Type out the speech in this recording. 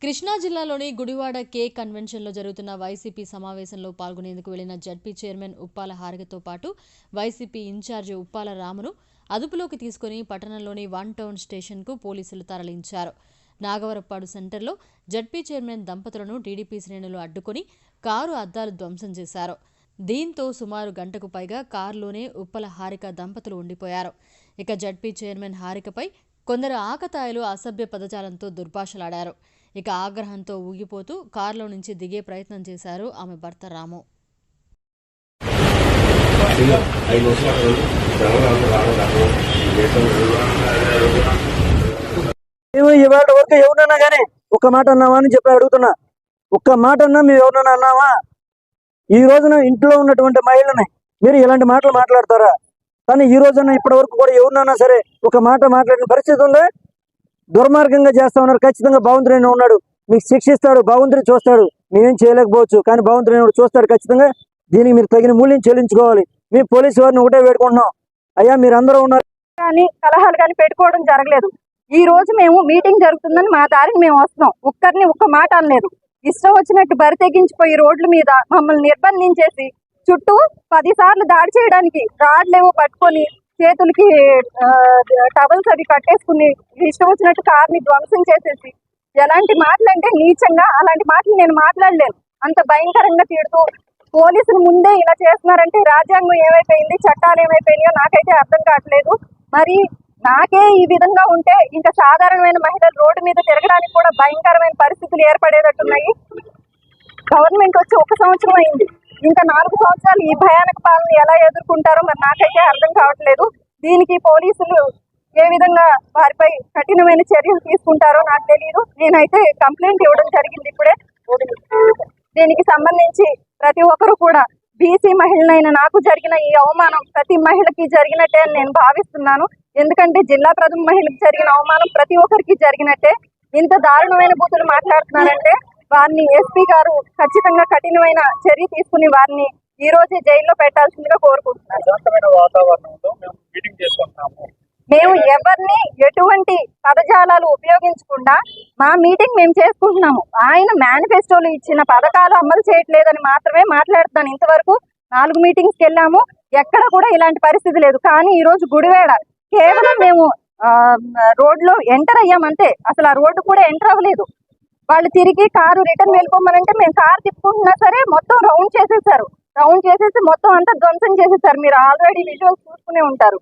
కృష్ణా జిల్లాలోని గుడివాడ కే కన్వెన్షన్లో జరుగుతున్న వైసీపీ సమావేశంలో పాల్గొనేందుకు వెళ్లిన జడ్పీ చైర్మన్ ఉప్పాల హారికతో పాటు వైసీపీ ఇన్ఛార్జి ఉప్పాల రామును అదుపులోకి తీసుకుని పట్టణంలోని వన్ టౌన్ స్టేషన్కు పోలీసులు తరలించారు. నాగవరప్పాడు సెంటర్లో జడ్పీ చైర్మన్ దంపతులను టీడీపీ శ్రేణులు అడ్డుకుని కారు అద్దాలు ధ్వంసం చేశారు. దీంతో సుమారు గంటకు పైగా కారులోనే ఉప్పల హారిక దంపతులు ఉండిపోయారు. ఇక జడ్పీ చైర్మన్ హారికపై కొందరు ఆకతాయిలు అసభ్య పదజాలంతో దుర్భాషలాడారు. ఇక ఆగ్రహంతో ఊగిపోతూ కారులో నుంచి దిగే ప్రయత్నం చేశారు ఆమె భర్త రాము. ఇవాళ వరకు ఎవరన్నా కానీ ఒక్క మాట అన్నావా అని చెప్పి అడుగుతున్నా. ఒక్క మాట అన్నా మేము ఎవరన్నా అన్నావా? ఈ రోజున ఇంట్లో ఉన్నటువంటి మహిళని మీరు ఇలాంటి మాటలు మాట్లాడతారా? కానీ ఈ రోజున ఇప్పటి వరకు కూడా ఎవరినన్నా సరే ఒక మాట మాట్లాడిన పరిస్థితి ఉందా? దుర్మార్గంగా చేస్తా ఉన్నారు. ఖచ్చితంగా భగవంతుడైన ఉన్నాడు, మీకు శిక్షిస్తాడు, భగవంతుడు చూస్తాడు. మేమేం చేయలేకపోవచ్చు, కానీ భగవంతుడైన చూస్తాడు. ఖచ్చితంగా దీనికి మీరు తగిన మూల్యం చెల్లించుకోవాలి. మేము పోలీసు వారిని ఒకటే వేడుకుంటున్నాం, అయ్యా మీరు అందరూ ఉన్నారు కానీ కలహాలు కానీ పెట్టుకోవడం జరగలేదు. ఈ రోజు మేము మీటింగ్ జరుగుతుందని మా దారికి మేము వస్తున్నాం. ఒక్కరిని ఒక్క మాట అనలేదు. ఇష్టం వచ్చినట్టు బరి తెగించిపోయి రోడ్ల మీద మమ్మల్ని నిర్బంధించేసి చుట్టూ 10 సార్లు దాడి చేయడానికి రాడ్లేవో పట్టుకొని చేతులకి టవల్స్ అవి కట్టేసుకుని ఇష్టం వచ్చినట్టు కార్ని ధ్వంసం చేసేసి ఎలాంటి మాటలు అంటే నీచంగా అలాంటి మాటలు నేను మాట్లాడలేను. అంత భయంకరంగా తిడుతూ పోలీసులు ముందే ఇలా చేస్తున్నారంటే రాజ్యాంగం ఏమైపోయింది, చట్టాలు ఏమైపోయినాయో నాకైతే అర్థం కావట్లేదు. మరి నాకే ఈ విధంగా ఉంటే ఇంకా సాధారణమైన మహిళలు రోడ్డు మీద తిరగడానికి కూడా భయంకరమైన పరిస్థితులు ఏర్పడేటట్టున్నాయి. గవర్నమెంట్ వచ్చి 1 సంవత్సరం అయింది, ఇంకా 4 సంవత్సరాలు ఈ భయానక పాలన ఎలా ఎదుర్కొంటారో మరి నాకైతే అర్థం కావట్లేదు. దీనికి పోలీసులు ఏ విధంగా వారిపై కఠినమైన చర్యలు తీసుకుంటారో నాకు తెలియదు. నేనైతే కంప్లైంట్ ఇవ్వడం జరిగింది ఇప్పుడే. దీనికి సంబంధించి ప్రతి ఒక్కరు కూడా బీసీ మహిళనైన నాకు జరిగిన ఈ అవమానం ప్రతి మహిళకి జరిగినట్టే అని నేను భావిస్తున్నాను. ఎందుకంటే జిల్లా ప్రథమ మహిళకి జరిగిన అవమానం ప్రతి ఒక్కరికి జరిగినట్టే. ఇంత దారుణమైన బూతులు మాట్లాడుతున్నారంటే వారిని ఎస్పీ గారు ఖచ్చితంగా కఠినమైన చర్య తీసుకుని వారిని ఈ రోజే జైల్లో పెట్టాల్సిందిగా కోరుకుంటున్నాను. మేము ఎవరిని ఎటువంటి పదజాలాలు ఉపయోగించకుండా మా మీటింగ్ మేము చేసుకుంటున్నాము. ఆయన మేనిఫెస్టోలు ఇచ్చిన పథకాలు అమలు చేయట్లేదని మాత్రమే మాట్లాడుతున్నాను. ఇంతవరకు 4 మీటింగ్స్కి వెళ్ళాము, ఎక్కడ కూడా ఇలాంటి పరిస్థితి లేదు. కానీ ఈ రోజు గుడివాడ కేవలం మేము రోడ్లో ఎంటర్ అయ్యామంతే, అసలు ఆ రోడ్డు కూడా ఎంటర్ అవ్వలేదు. వాళ్ళు తిరిగి కారు రిటర్న్ వెళ్ళిపోమనంటే మేము కారు తిప్పుకుంటున్నా సరే మొత్తం రౌండ్ చేసేసారు. రౌండ్ చేసేసి మొత్తం అంతా ధ్వంసం చేసేసారు. మీరు ఆల్రెడీ విజువల్స్ చూసుకునే ఉంటారు.